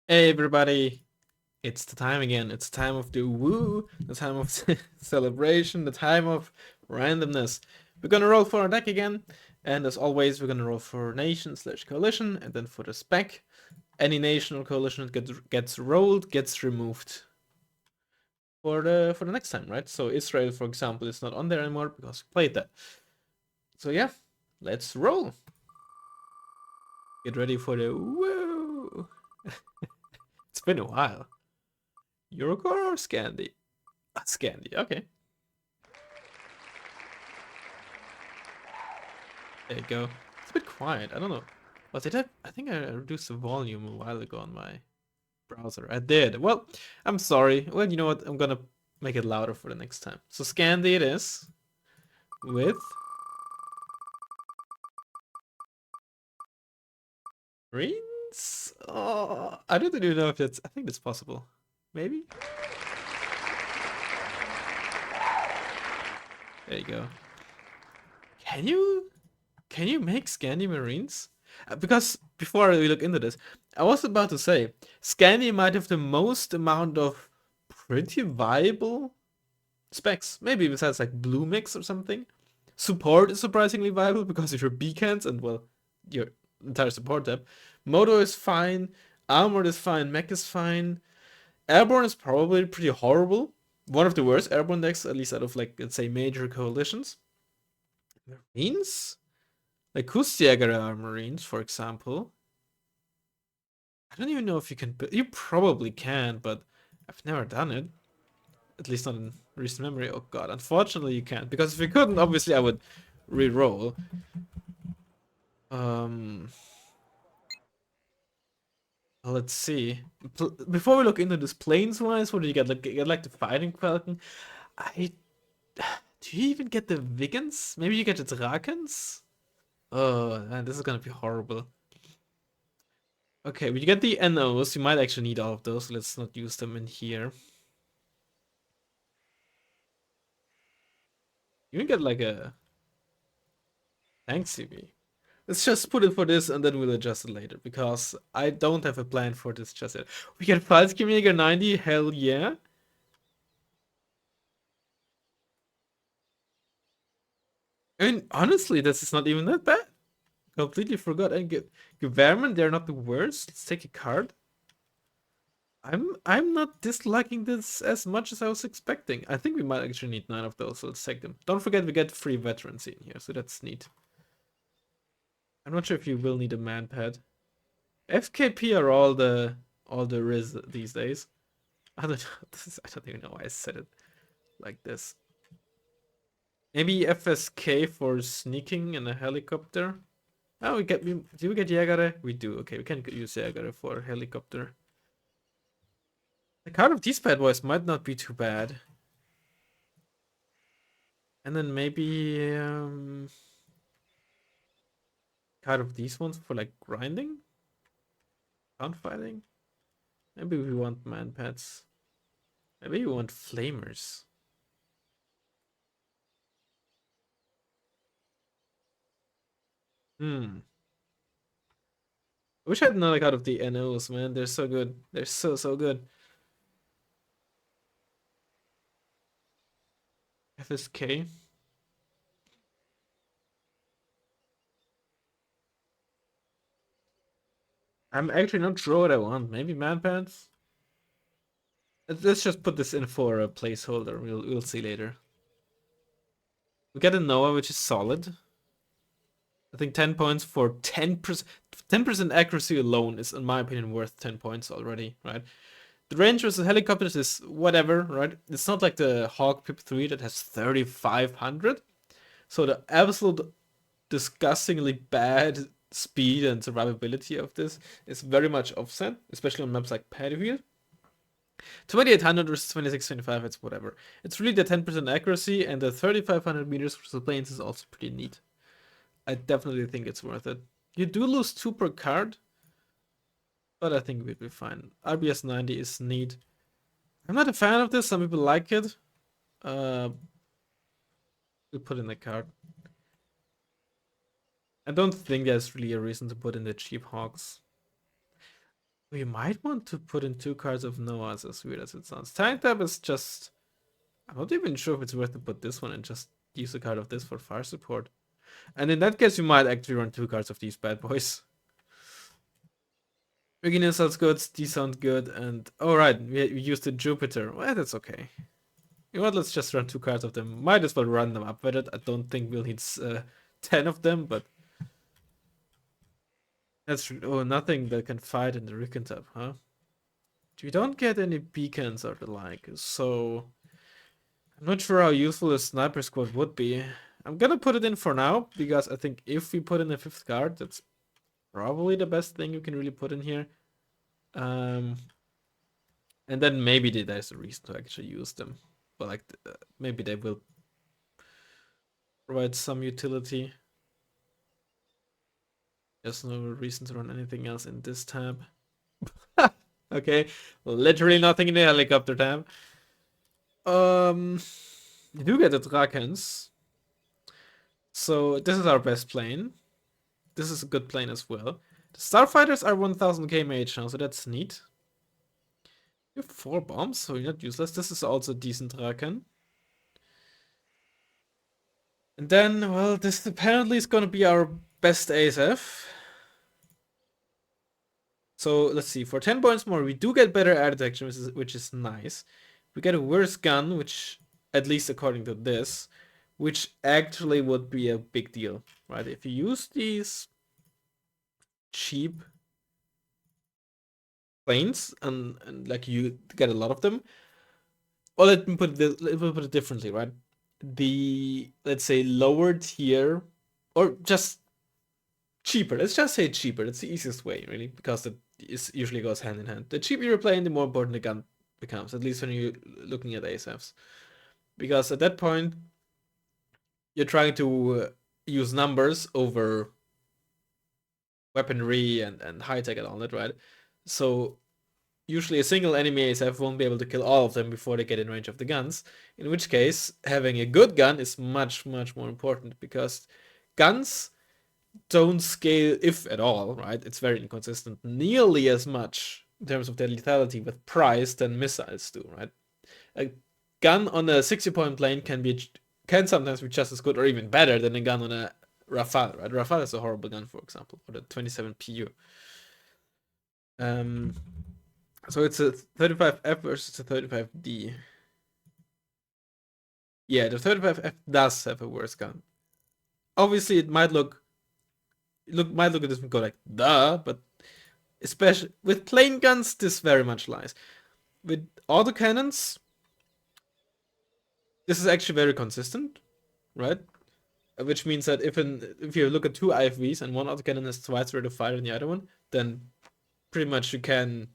Hey everybody, it's the time again. It's the time of the woo, the time of celebration, the time of randomness. We're gonna roll for our deck again, and as always, we're gonna roll for nation slash coalition, and then for the spec. Any nation or coalition that gets rolled gets removed for the next time, right? So Israel, for example, is not on there anymore because we played that. So yeah, let's roll. Get ready for the woo. It's been a while. Eurocore or Scandi? Scandi, okay. There you go. It's a bit quiet. I don't know. But I think I reduced the volume a while ago on my browser. I did. Well, I'm sorry. Well, you know what? I'm gonna make it louder for the next time. So Scandi it is with Marines. Oh, I don't even know if that's. I think that's possible. Maybe. There you go. Can you can you make Scandi Marines? Because before we look into this, I was about to say Scandi might have the most amount of pretty viable specs. Maybe besides like Blue Mix or something. Support is surprisingly viable because of your beacons and well, your entire support tab. Moto is fine. Armored is fine. Mech is fine. Airborne is probably pretty horrible. One of the worst airborne decks, at least out of like let's say major coalitions. Marines? Like Kustjäger are Marines, for example. I don't even know if you can. You probably can, but I've never done it. At least not in recent memory. Oh god, unfortunately you can't. Because if you couldn't, obviously I would re-roll. Um, let's see. Before we look into this planes-wise, what do you get? Like, you get like the Fighting Falcon. I do you even get the Wiggins? Maybe you get the Drakens? Oh, man, this is gonna be horrible. Okay, we get the NOs. You might actually need all of those. So let's not use them in here. You can get like a tank CV. Let's just put it for this and then we'll adjust it later because I don't have a plan for this just yet. We get Fallschirmjäger 90, hell yeah. I mean, honestly, this is not even that bad. Completely forgot. And Gewehrman, they're not the worst. Let's take a card. I'm not disliking this as much as I was expecting. I think we might actually need 9 of those, so let's take them. Don't forget we get free veterans in here, so that's neat. I'm not sure if you will need a man pad. FKP are all the Riz these days. I don't know. I don't even know why I said it like this. Maybe FSK for sneaking in a helicopter. Oh, do we get Jägere? We do. Okay, we can use Jägere for helicopter. The card of these bad boys might not be too bad. And then maybe card of these ones for like grinding, pound fighting. Maybe we want man pads. Maybe we want flamers. Hmm. I wish I had another card of the NOs, man. They're so good. They're so good. FSK. I'm actually not sure what I want. Maybe man pants. Let's just put this in for a placeholder. We'll see later. We get a Noah, which is solid. I think 10 points for 10% accuracy alone is, in my opinion, worth 10 points already, right? The range versus helicopters is whatever, right? It's not like the Hawk Pip 3 that has 3,500. So the absolute disgustingly bad speed and survivability of this is very much offset, especially on maps like Paddyfield. 2800 versus 2625, it's whatever. It's really the 10% accuracy, and the 3500 meters versus planes is also pretty neat. I definitely think it's worth it. You do lose 2 per card, but I think we'll be fine. RBS 90 is neat. I'm not a fan of this, some people like it. We'll put in the card. I don't think there's really a reason to put in the cheap Hawks. We might want to put in 2 cards of Noah's, as weird as it sounds. Tank Tab is just... I'm not even sure if it's worth to put this one and just use a card of this for fire support. And in that case, you might actually run 2 cards of these bad boys. Beginning sounds good, these sound good, and... Oh, right, we used the Jupiter. Well, that's okay. You know what, let's just run 2 cards of them. Might as well run them up with it. I don't think we'll need 10 of them, but... That's... Oh, nothing that can fight in the Ricken tab, huh? We don't get any beacons or the like, so... I'm not sure how useful a sniper squad would be. I'm gonna put it in for now, because I think if we put in a 5th card, that's probably the best thing you can really put in here. And then maybe there's a reason to actually use them. But like, maybe they will provide some utility. There's no reason to run anything else in this tab. Okay, literally nothing in the helicopter tab. You do get the Drakens. So this is our best plane. This is a good plane as well. The Starfighters are 1000k mage now, so that's neat. You have 4 bombs, so you're not useless. This is also a decent Draken. And then, well, this apparently is gonna be our best ASF. So let's see, for 10 points more, we do get better air detection, which is nice. We get a worse gun, which, at least according to this, which actually would be a big deal, right? If you use these cheap planes and like you get a lot of them, well, let me put it differently, right? The, let's say, lower tier, or just cheaper. Let's just say cheaper. That's the easiest way, really, because it usually goes hand in hand. The cheaper you're playing, the more important the gun becomes, at least when you're looking at ASFs. Because at that point, you're trying to use numbers over weaponry and high tech and all that, right? So usually a single enemy ASF won't be able to kill all of them before they get in range of the guns. In which case, having a good gun is much, much more important, because guns don't scale, if at all, right? It's very inconsistent, nearly as much in terms of their lethality with price than missiles do, right? A gun on a 60-point plane can sometimes be just as good or even better than a gun on a Rafale, right? Rafale is a horrible gun, for example, or the 27 PU. So it's a 35F versus a 35D. Yeah, the 35F does have a worse gun. Obviously, it might look at this and go like, duh, but especially with plane guns, this very much lies. With autocannons, this is actually very consistent, right? Which means that if you look at 2 IFVs and one autocannon is twice the rate of fire than the other one, then pretty much you can...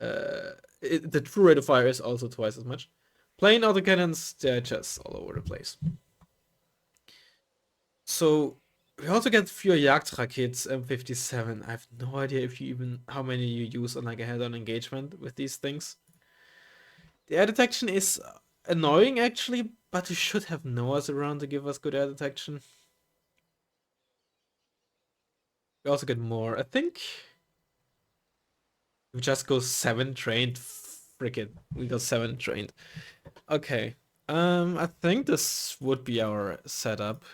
the true rate of fire is also twice as much. Plain autocannons, they're just all over the place. So we also get fewer Jagdrakets M57. I have no idea if you even how many you use on like a head-on engagement with these things. The air detection is annoying actually, but you should have Noahs around to give us good air detection. We also get more. I think we just go 7 trained. Frickin', we got 7 trained. Okay. I think this would be our setup.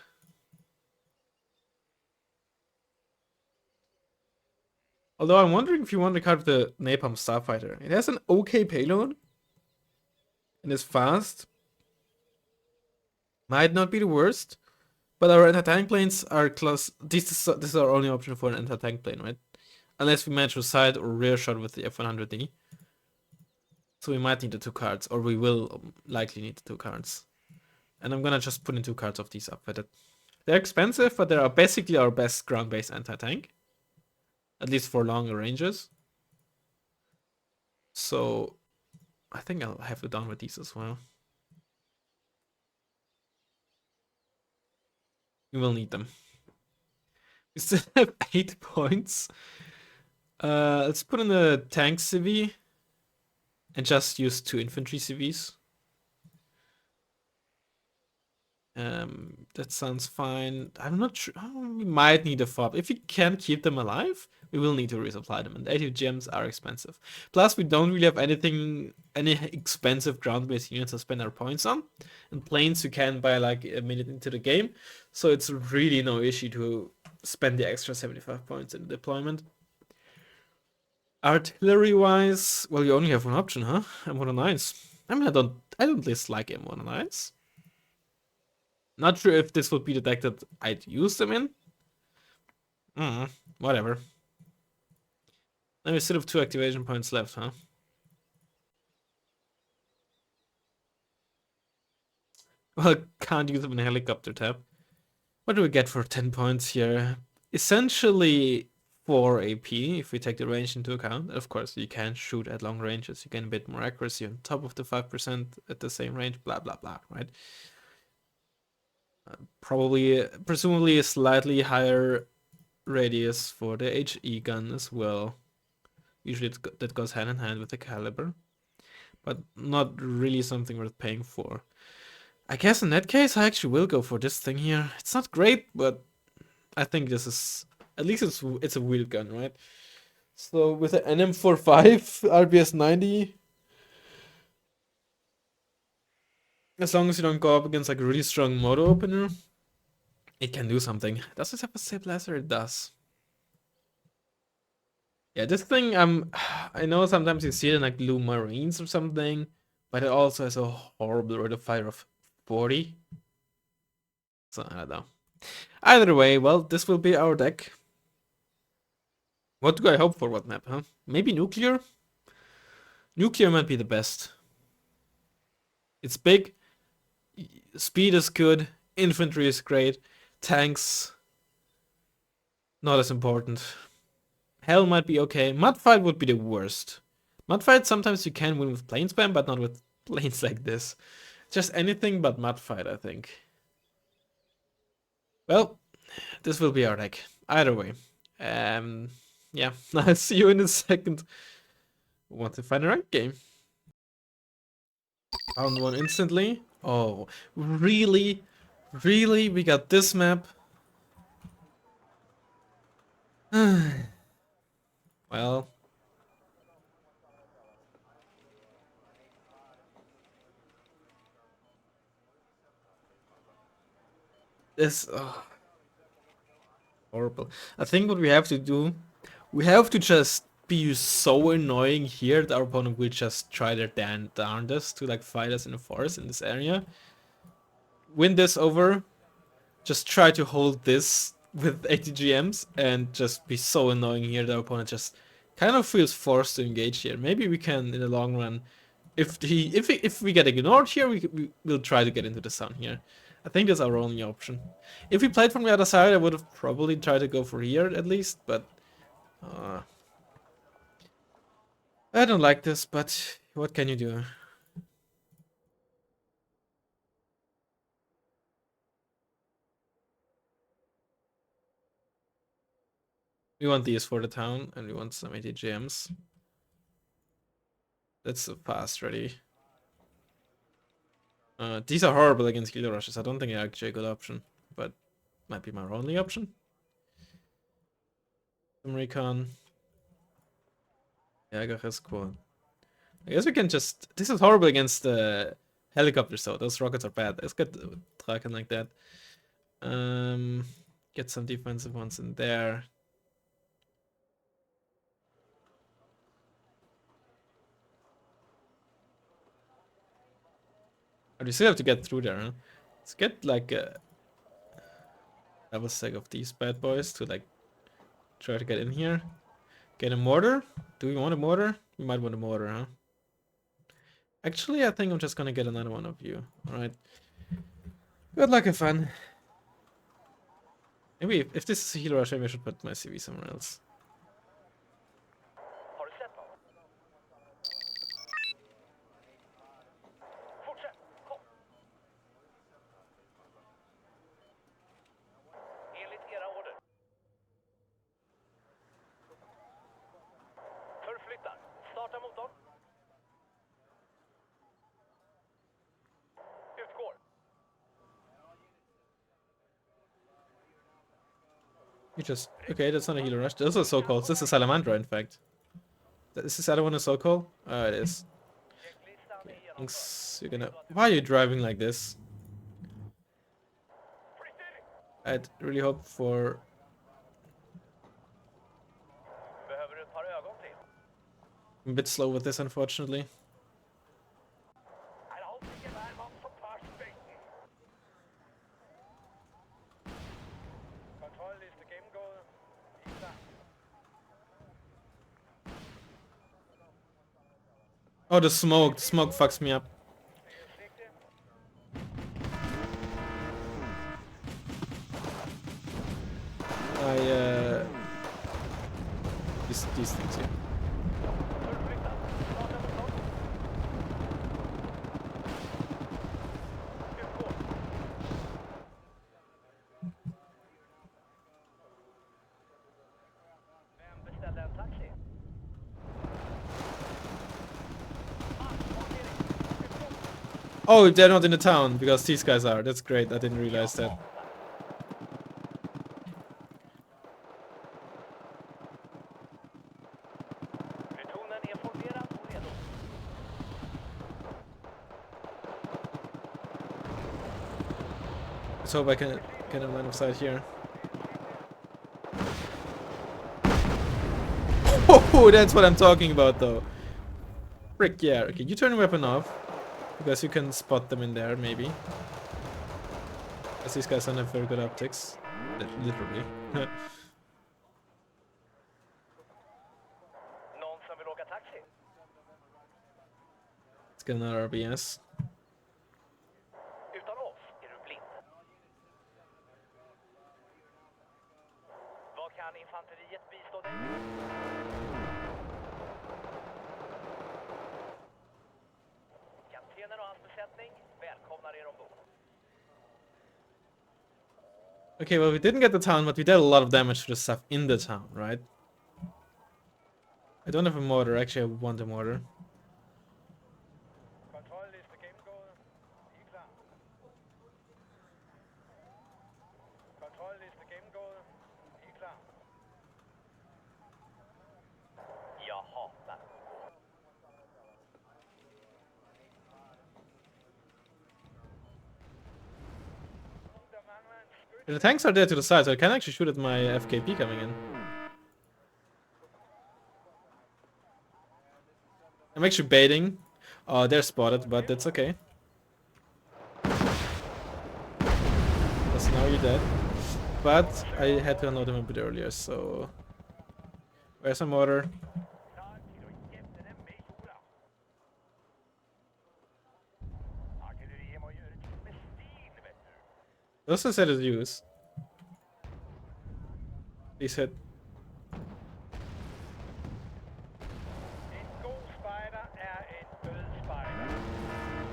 Although I'm wondering if you want to cut the Napalm Starfighter. It has an okay payload and is fast. Might not be the worst, but our anti-tank planes are close. This is our only option for an anti-tank plane, right? Unless we manage to side or rear shot with the F100D. So we might need the 2 cards, or we will likely need the 2 cards. And I'm gonna just put in 2 cards of these up with it. They're expensive, but they are basically our best ground-based anti-tank. At least for longer ranges. So I think I'll have it done with these as well. We will need them. We still have 8 points. Let's put in a tank CV and just use 2 infantry CVs. That sounds fine. I'm not sure. We might need a fob. If we can keep them alive, we will need to resupply them. And 80 gems are expensive. Plus, we don't really have any expensive ground-based units to spend our points on. And planes you can buy like a minute into the game. So it's really no issue to spend the extra 75 points in deployment. Artillery-wise, well, you only have one option, huh? M109s. I mean, I don't dislike M109s. Not sure if this would be the deck that I'd use them in. Whatever. Now we still have 2 activation points left, huh? Well, can't use them in a helicopter tab. What do we get for 10 points here? Essentially 4 AP if we take the range into account. Of course, you can shoot at long ranges. You gain a bit more accuracy on top of the 5% at the same range, blah, blah, blah, right? Presumably a slightly higher radius for the HE gun as well. Usually that goes hand in hand with the caliber, but not really something worth paying for. I guess in that case, I actually will go for this thing here. It's not great, but I think this is, at least it's a wheel gun, right? So with an NM45 RBS 90, as long as you don't go up against like a really strong moto opener, it can do something. Does this have a Sip Blaster? It does. Yeah, this thing, I know sometimes you see it in like Blue Marines or something, but it also has a horrible rate of fire of 40. So I don't know. Either way, well, this will be our deck. What do I hope for? What map, huh? Maybe nuclear? Nuclear might be the best. It's big, speed is good, infantry is great, tanks, not as important. Hell might be okay. Mudfight would be the worst. Mudfight, sometimes you can win with plane spam, but not with planes like this. Just anything but Mudfight, I think. Well, this will be our deck. Either way. Yeah, I'll see you in a second. Want to find a ranked game. Found one instantly. Oh, really? Really? We got this map? Well. This... Oh, horrible. I think what we have to do... We have to just be so annoying here that our opponent will just try their darndest to like fight us in the forest in this area. Win this over. Just try to hold this with 80 GMs and just be so annoying here that our opponent just kind of feels forced to engage here. Maybe we can in the long run, if we get ignored here, we'll try to get into the sun here. I think that's our only option. If we played from the other side, I would have probably tried to go for here at least, but I don't like this, but what can you do? We want these for the town, and we want some 80 GMs. That's a fast ready. These are horrible against Guild Rushes. I don't think they're actually a good option, but might be my only option. Some recon. Yeah, I got his cool. I guess we can just... This is horrible against the helicopters though. Those rockets are bad. Let's get Draken like that. Get some defensive ones in there. But we still have to get through there, huh? Let's get like a double stack of these bad boys to like try to get in here. Get a mortar? Do we want a mortar? We might want a mortar, huh? Actually, I think I'm just gonna get another one of you. Alright. Good luck and fun. Maybe if this is a healer rush, maybe I should put my CV somewhere else. You just okay. That's not a healer rush. Those are so calls. This is Salamandra, in fact. Is this other one a so call? It is. Okay. Thanks. You're gonna. Why are you driving like this? I'd really hope for. I'm a bit slow with this, unfortunately. Oh, the smoke. The smoke fucks me up. These things here. Oh, they're not in the town because these guys are. That's great. I didn't realize that. Let's hope I can get a line of sight here. Oh, that's what I'm talking about, though. Frick, yeah. Okay, you turn your weapon off. Because you can spot them in there, maybe. Because these guys don't have very good optics. Literally. Let's get another RBS. Okay, well, we didn't get the town, but we did a lot of damage to the stuff in the town, right? I don't have a mortar. Actually, I want a mortar. The tanks are there to the side, so I can actually shoot at my FKP coming in. I'm actually baiting. Oh, they're spotted, but that's okay. Because now you're dead. But I had to unload him a bit earlier, so... Where's my mortar? Those are set as use. Please hit.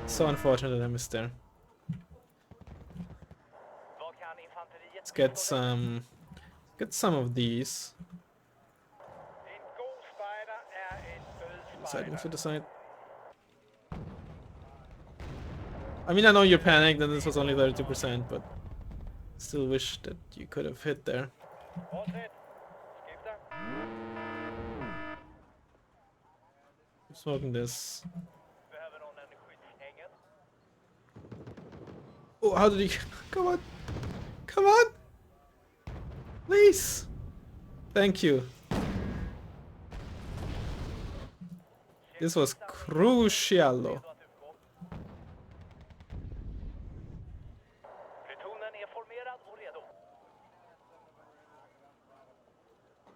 So unfortunate that I missed there. Let's get some of these. Side move to the side. I mean, I know you're panicked and this was only 32%, but still wish that you could have hit there. I'm smoking this. Oh, how did he... Come on! Come on! Please! Thank you. This was crucial.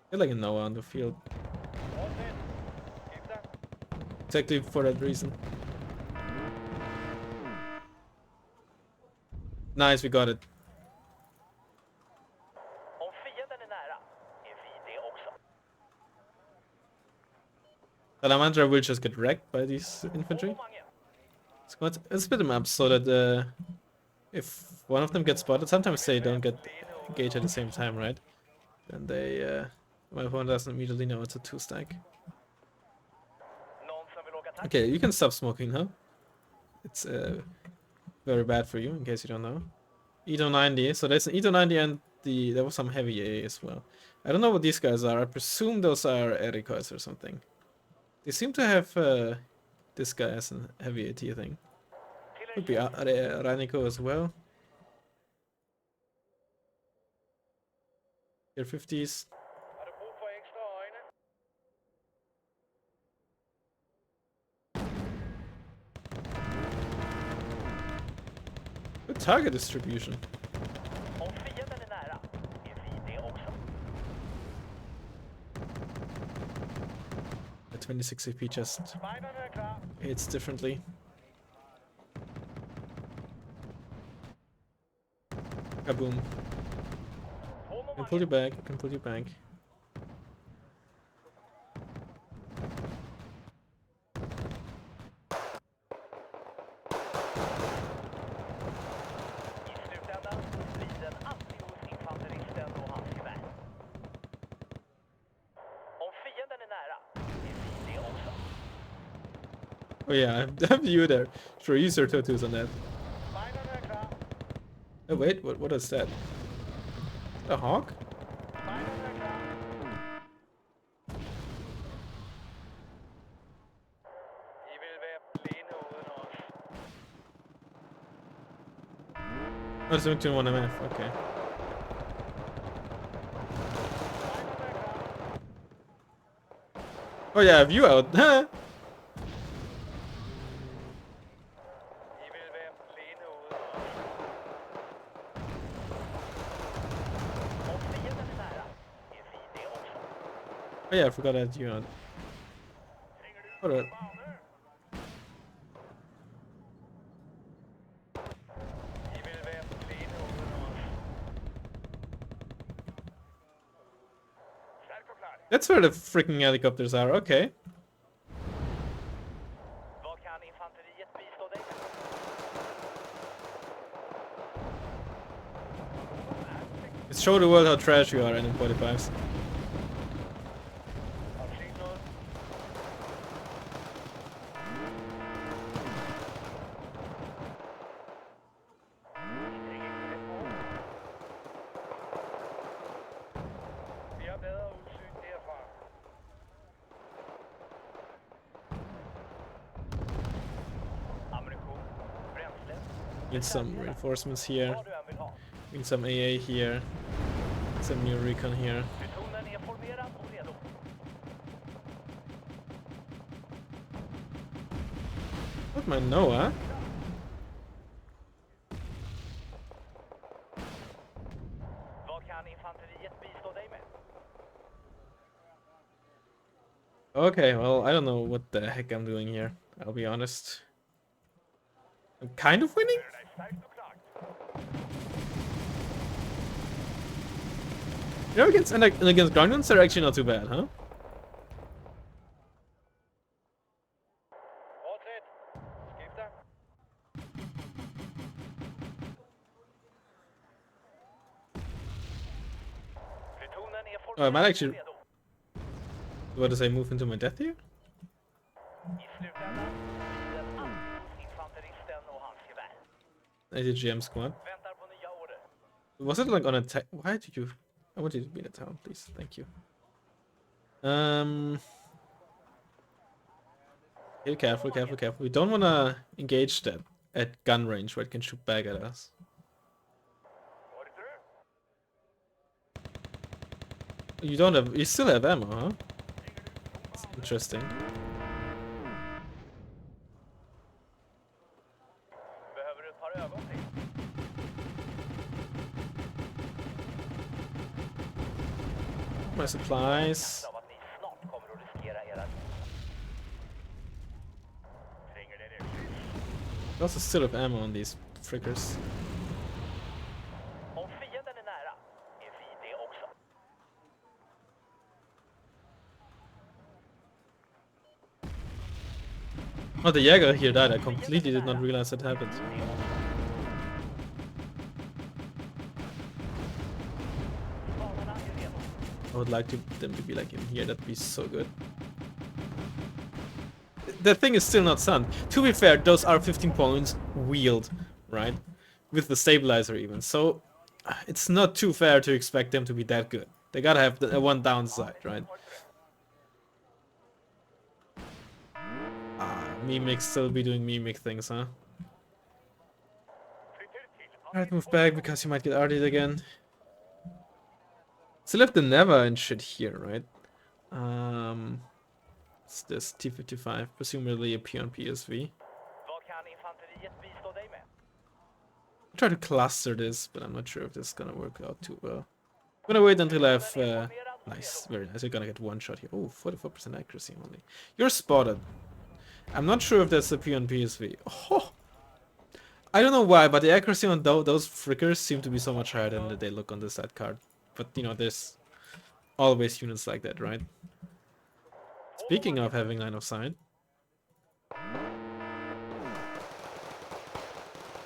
I feel like a Noah on the field. Exactly for that reason. Nice, we got it. Salamandra will just get wrecked by these infantry. Let's split them up so that if one of them gets spotted, sometimes they don't get engaged at the same time, right? Then they, my opponent doesn't immediately know it's a 2-stack. Okay, you can stop smoking, huh? It's very bad for you, in case you don't know. Eto 90, so there's an Eto 90 and there was some heavy AA as well. I don't know what these guys are. I presume those are Ericas or something. They seem to have this guy as a heavy AT thing. Could be Raniko as well. Tier 50s. Good target distribution. The 26 AP just hits differently. Kaboom. I can pull you back, I can pull you back. Oh yeah, I have you there. Sure, use your tattoos on that. Oh wait, what is that? A hawk? Oh, 71 MF, okay. Oh yeah, I have you out. Oh yeah, I forgot I had you on. Hold on. That's where the freaking helicopters are, okay. Let's show the world how trash you are in M45s. Need some reinforcements here. Need some AA here. Some new recon here. What my Noah? Okay, well, I don't know what the heck I'm doing here. I'll be honest. I'm kind of winning? You know, against ground guns, they're actually not too bad, huh? Oh, I might actually... What does I move into my death here? I did GM squad. Was it like on attack? Why did you... I want you to be in the town, please. Thank you. Be careful, careful, careful. We don't want to engage that at gun range where it can shoot back at us. You don't have... You still have ammo, huh? That's interesting. My supplies. I also still have ammo on these frickers. Oh, the Jäger here died. I completely did not realize that happened. I would like them to be like in here. That'd be so good. The thing is still not stunned. To be fair, those are 15 points wheeled, right? With the stabilizer even. So it's not too fair to expect them to be that good. They gotta have the one downside, right? Mimic still be doing mimic things, huh? Alright, move back because you might get artied again. Still have the Never and shit here, right? It's this T55, presumably a P on PSV. I'll try to cluster this, but I'm not sure if this is gonna work out too well. I'm gonna wait until I have... nice, very nice. You're gonna get one shot here. Oh, 44% accuracy only. You're spotted. I'm not sure if that's a P on PSV. Oh! I don't know why, but the accuracy on those frickers seem to be so much higher than they look on the side card. But, you know, there's always units like that, right? Speaking of having line of sight,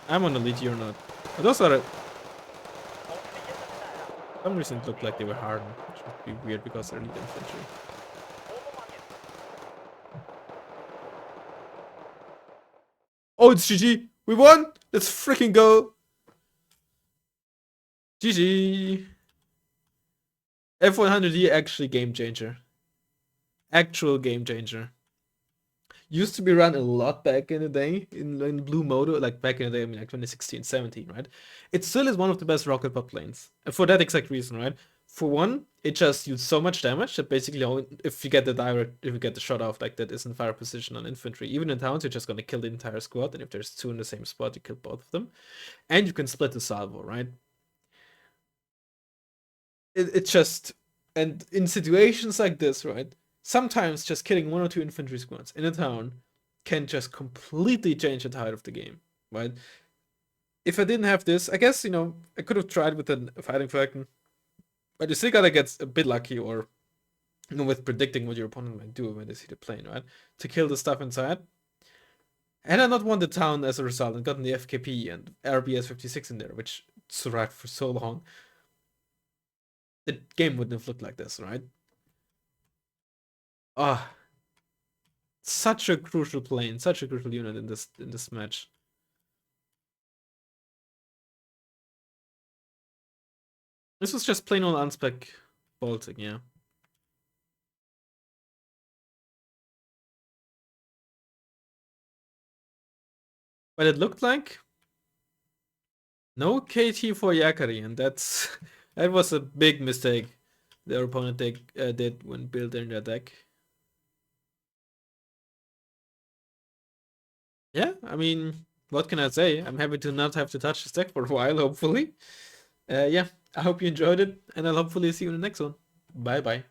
I'm on the lead here or not. But those are... For some reason it looked like they were hardened, which would be weird because they're lead infantry. Oh, it's GG! We won! Let's freaking go! GG! F100E actually game changer. Actual game changer. Used to be run a lot back in the day in blue mode, like back in the day, I mean like 2016, 17, right? It still is one of the best rocket pop lanes. For that exact reason, right? For one, it just deals so much damage that basically if you get the shot off like that is in fire position on infantry, even in towns, you're just gonna kill the entire squad, and if there's two in the same spot, you kill both of them. And you can split the salvo, right? It just, and in situations like this, right? Sometimes just killing one or two infantry squads in a town can just completely change the tide of the game, right? If I didn't have this, I guess, you know, I could have tried with a fighting falcon, but you still gotta get a bit lucky, or, you know, with predicting what your opponent might do when they see the plane, right? To kill the stuff inside. Had I not won the town as a result and gotten the FKP and RBS 56 in there, which survived for so long, the game wouldn't have looked like this, right? Ah, such a crucial plane, such a crucial unit in this match. This was just plain old unspec bolting, yeah. But it looked like no KT for Yakari, and that was a big mistake their opponent did when building their deck. Yeah, I mean, what can I say? I'm happy to not have to touch this deck for a while, hopefully. Yeah, I hope you enjoyed it, and I'll hopefully see you in the next one. Bye bye.